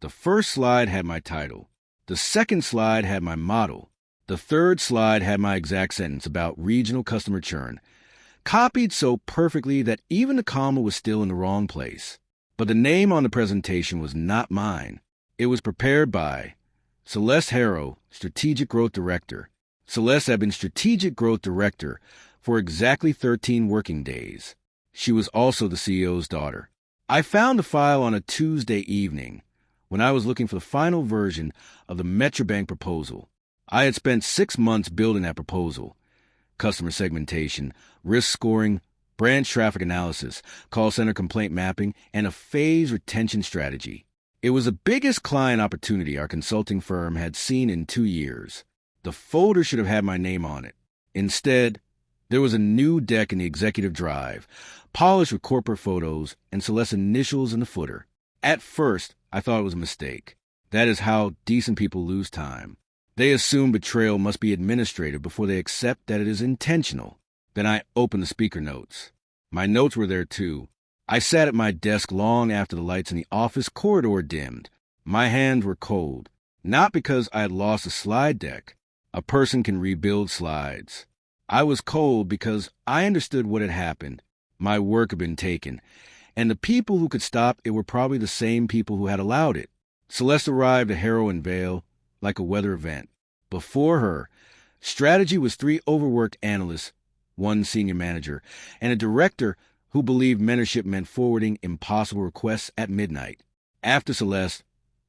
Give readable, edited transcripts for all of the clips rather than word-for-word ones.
The first slide had my title. The second slide had my model. The third slide had my exact sentence about regional customer churn, copied so perfectly that even the comma was still in the wrong place. But the name on the presentation was not mine. It was prepared by Celeste Harrow, Strategic Growth Director. Celeste had been Strategic Growth Director for exactly 13 working days. She was also the CEO's daughter. I found the file on a Tuesday evening when I was looking for the final version of the Metrobank proposal. I had spent 6 months building that proposal. Customer segmentation, risk scoring, branch traffic analysis, call center complaint mapping, and a phase retention strategy. It was the biggest client opportunity our consulting firm had seen in 2 years. The folder should have had my name on it. Instead, there was a new deck in the executive drive, polished with corporate photos and Celeste's initials in the footer. At first, I thought it was a mistake. That is how decent people lose time. They assume betrayal must be administrative before they accept that it is intentional. Then I opened the speaker notes. My notes were there too. I sat at my desk long after the lights in the office corridor dimmed. My hands were cold, not because I had lost a slide deck. A person can rebuild slides. I was cold because I understood what had happened. My work had been taken, and the people who could stop it were probably the same people who had allowed it. Celeste arrived at Harrow and Vale like a weather event. Before her, strategy was 3 overworked analysts, 1 senior manager, and a director who believed mentorship meant forwarding impossible requests at midnight. After Celeste,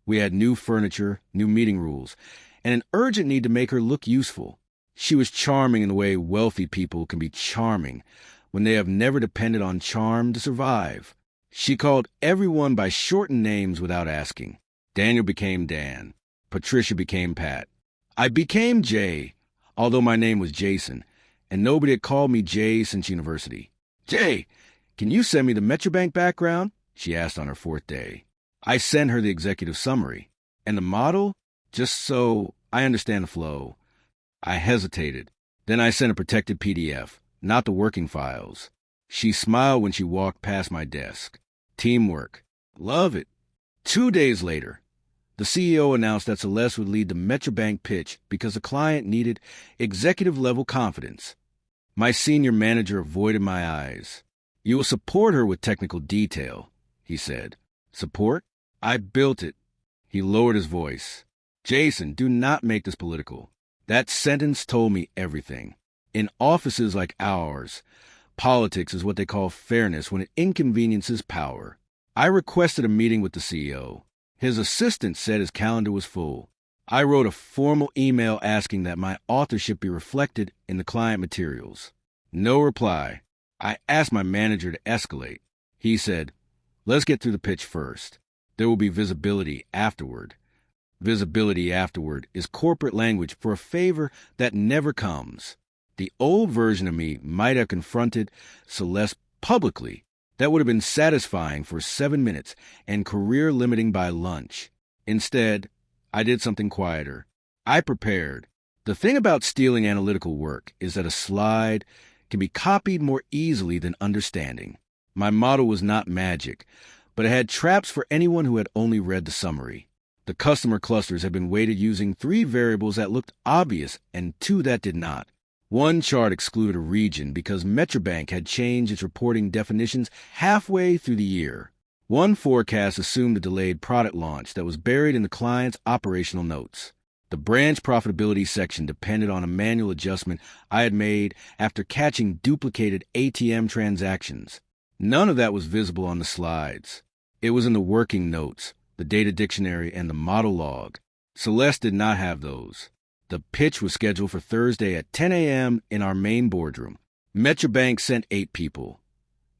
we had new furniture, new meeting rules, and an urgent need to make her look useful. She was charming in the way wealthy people can be charming when they have never depended on charm to survive. She called everyone by shortened names without asking. Daniel became Dan. Patricia became Pat. I became Jay, although my name was Jason, and nobody had called me Jay since university. "Jay, can you send me the Metrobank background?" she asked on her 4th day. I sent her the executive summary. And the model? Just so I understand the flow. I hesitated. Then I sent a protected PDF, not the working files. She smiled when she walked past my desk. Teamwork. Love it. 2 days later, the CEO announced that Celeste would lead the Metrobank pitch because the client needed executive-level confidence. My senior manager avoided my eyes. "You will support her with technical detail," he said. "Support? I built it." He lowered his voice. "Jason, do not make this political." That sentence told me everything. In offices like ours, politics is what they call fairness when it inconveniences power. I requested a meeting with the CEO. His assistant said his calendar was full. I wrote a formal email asking that my authorship be reflected in the client materials. No reply. I asked my manager to escalate. He said, "Let's get through the pitch first. There will be visibility afterward." Visibility afterward is corporate language for a favor that never comes. The old version of me might have confronted Celeste publicly. That would have been satisfying for 7 minutes and career-limiting by lunch. Instead, I did something quieter. I prepared. The thing about stealing analytical work is that a slide can be copied more easily than understanding. My model was not magic, but it had traps for anyone who had only read the summary. The customer clusters had been weighted using 3 variables that looked obvious and 2 that did not. One chart excluded a region because Metrobank had changed its reporting definitions halfway through the year. One forecast assumed a delayed product launch that was buried in the client's operational notes. The branch profitability section depended on a manual adjustment I had made after catching duplicated ATM transactions. None of that was visible on the slides. It was in the working notes, the data dictionary, and the model log. Celeste did not have those. The pitch was scheduled for Thursday at 10 a.m. in our main boardroom. Metrobank sent 8 people.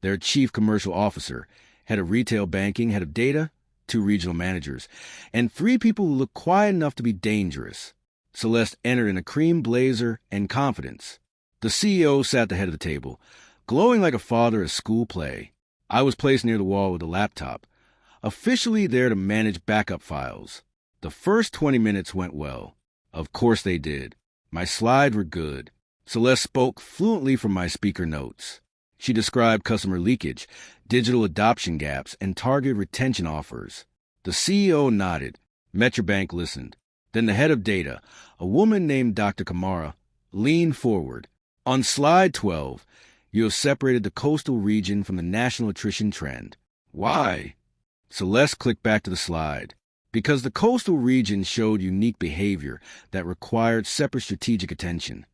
Their chief commercial officer, head of retail banking, head of data, 2 regional managers, and 3 people who looked quiet enough to be dangerous. Celeste entered in a cream blazer and confidence. The CEO sat at the head of the table, glowing like a father at school play. I was placed near the wall with a laptop, officially there to manage backup files. The first 20 minutes went well. Of course they did. My slides were good. Celeste spoke fluently from my speaker notes. She described customer leakage, digital adoption gaps, and targeted retention offers. The CEO nodded. Metrobank listened. Then the head of data, a woman named Dr. Kamara, leaned forward. On slide 12, you have separated the coastal region from the national attrition trend. Why? Celeste clicked back to the slide. Because the coastal region showed unique behavior that required separate strategic attention.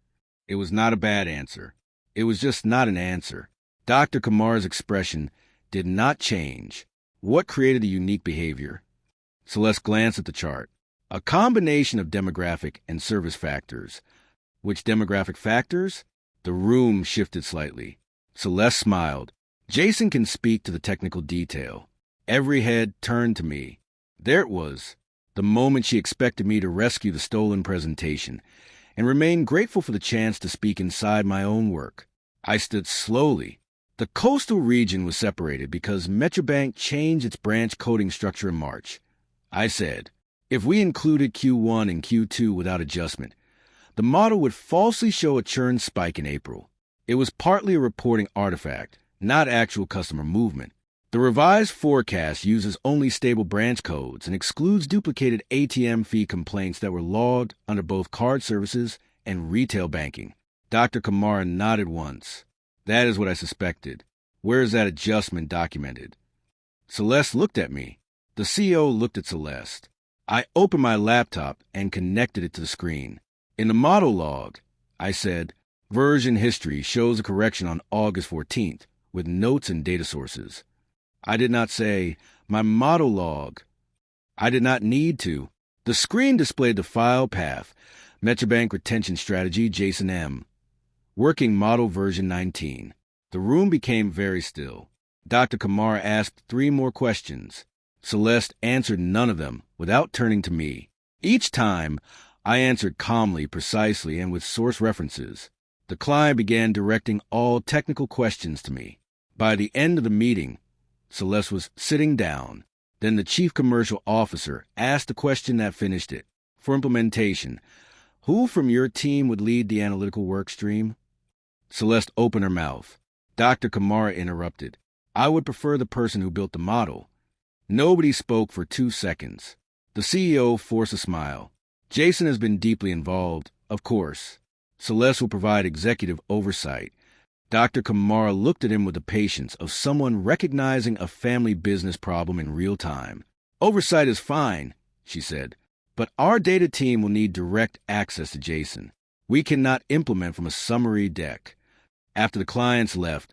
It was not a bad answer. It was just not an answer. Dr. Kamar's expression did not change. What created the unique behavior? Celeste glanced at the chart. A combination of demographic and service factors. Which demographic factors? The room shifted slightly. Celeste smiled. Jason can speak to the technical detail. Every head turned to me. There it was, the moment she expected me to rescue the stolen presentation, and remained grateful for the chance to speak inside my own work. I stood slowly. The coastal region was separated because Metrobank changed its branch coding structure in March. I said, if we included Q1 and Q2 without adjustment, the model would falsely show a churn spike in April. It was partly a reporting artifact, not actual customer movement. The revised forecast uses only stable branch codes and excludes duplicated ATM fee complaints that were logged under both card services and retail banking. Dr. Kamara nodded once. That is what I suspected. Where is that adjustment documented? Celeste looked at me. The CEO looked at Celeste. I opened my laptop and connected it to the screen. In the model log, I said, version history shows a correction on August 14th with notes and data sources. I did not say, my model log. I did not need to. The screen displayed the file path, Metrobank Retention Strategy, Jason M. Working model version 19. The room became very still. Dr. Kamara asked 3 more questions. Celeste answered none of them without turning to me. Each time, I answered calmly, precisely, and with source references. The client began directing all technical questions to me. By the end of the meeting, Celeste was sitting down. Then the chief commercial officer asked the question that finished it. For implementation, who from your team would lead the analytical work stream? Celeste opened her mouth. Dr. Kamara interrupted. I would prefer the person who built the model. Nobody spoke for 2 seconds. The CEO forced a smile. Jason has been deeply involved, of course. Celeste will provide executive oversight. Dr. Kamara looked at him with the patience of someone recognizing a family business problem in real time. Oversight is fine, she said, but our data team will need direct access to Jason. We cannot implement from a summary deck. After the clients left,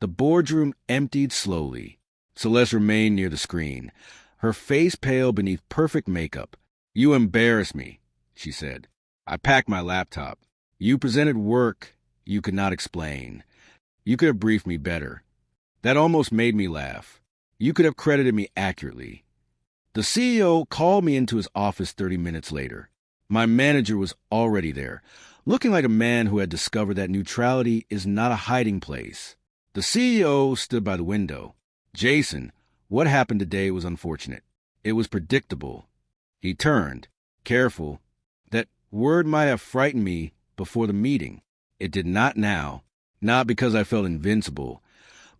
the boardroom emptied slowly. Celeste remained near the screen, her face pale beneath perfect makeup. You embarrass me, she said. I packed my laptop. You presented work you could not explain. You could have briefed me better. That almost made me laugh. You could have credited me accurately. The CEO called me into his office 30 minutes later. My manager was already there, looking like a man who had discovered that neutrality is not a hiding place. The CEO stood by the window. Jason, what happened today was unfortunate. It was predictable. He turned, careful. That word might have frightened me before the meeting. It did not now. Not because I felt invincible,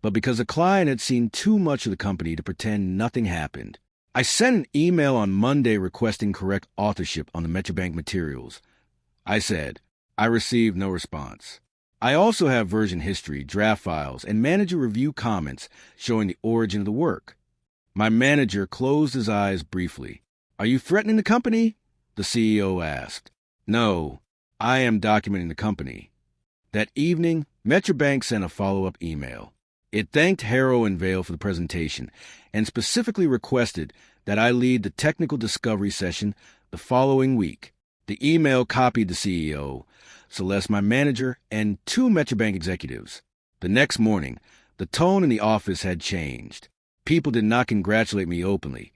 but because the client had seen too much of the company to pretend nothing happened. I sent an email on Monday requesting correct authorship on the Metrobank materials. I said, I received no response. I also have version history, draft files, and manager review comments showing the origin of the work. My manager closed his eyes briefly. Are you threatening the company? The CEO asked. No, I am documenting the company. That evening, Metrobank sent a follow-up email. It thanked Harrow and Vale for the presentation and specifically requested that I lead the technical discovery session the following week. The email copied the CEO, Celeste, my manager, and 2 Metrobank executives. The next morning, the tone in the office had changed. People did not congratulate me openly,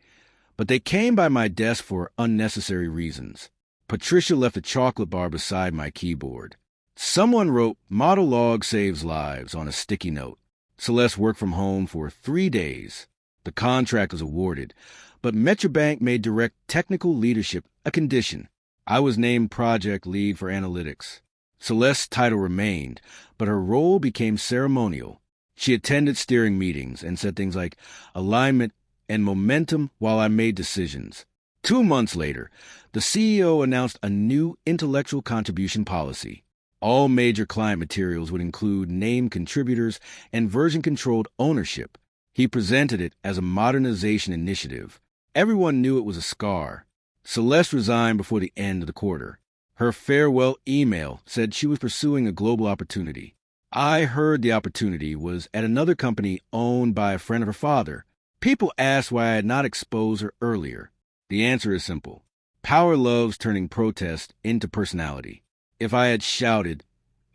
but they came by my desk for unnecessary reasons. Patricia left a chocolate bar beside my keyboard. Someone wrote, Model log saves lives on a sticky note. Celeste worked from home for 3 days. The contract was awarded, but Metrobank made direct technical leadership a condition. I was named project lead for analytics. Celeste's title remained, but her role became ceremonial. She attended steering meetings and said things like, alignment and momentum while I made decisions. 2 months later, the CEO announced a new intellectual contribution policy. All major client materials would include named contributors and version-controlled ownership. He presented it as a modernization initiative. Everyone knew it was a scar. Celeste resigned before the end of the quarter. Her farewell email said she was pursuing a global opportunity. I heard the opportunity was at another company owned by a friend of her father. People asked why I had not exposed her earlier. The answer is simple. Power loves turning protest into personality. If I had shouted,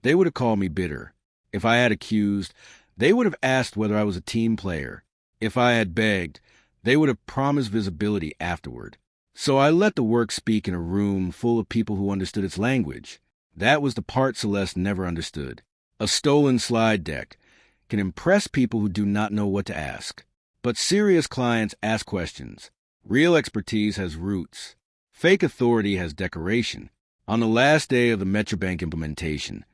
they would have called me bitter. If I had accused, they would have asked whether I was a team player. If I had begged, they would have promised visibility afterward. So I let the work speak in a room full of people who understood its language. That was the part Celeste never understood. A stolen slide deck can impress people who do not know what to ask. But serious clients ask questions. Real expertise has roots. Fake authority has decoration. On the last day of the Metrobank implementation,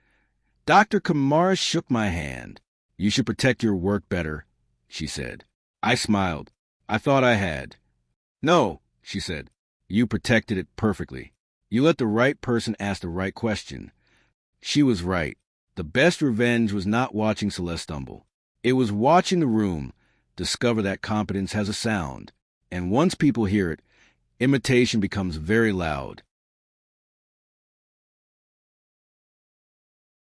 Dr. Kamara shook my hand. "You should protect your work better," she said. I smiled. I thought I had. "No," she said. "You protected it perfectly. You let the right person ask the right question." She was right. The best revenge was not watching Celeste stumble. It was watching the room discover that competence has a sound. And once people hear it, imitation becomes very loud.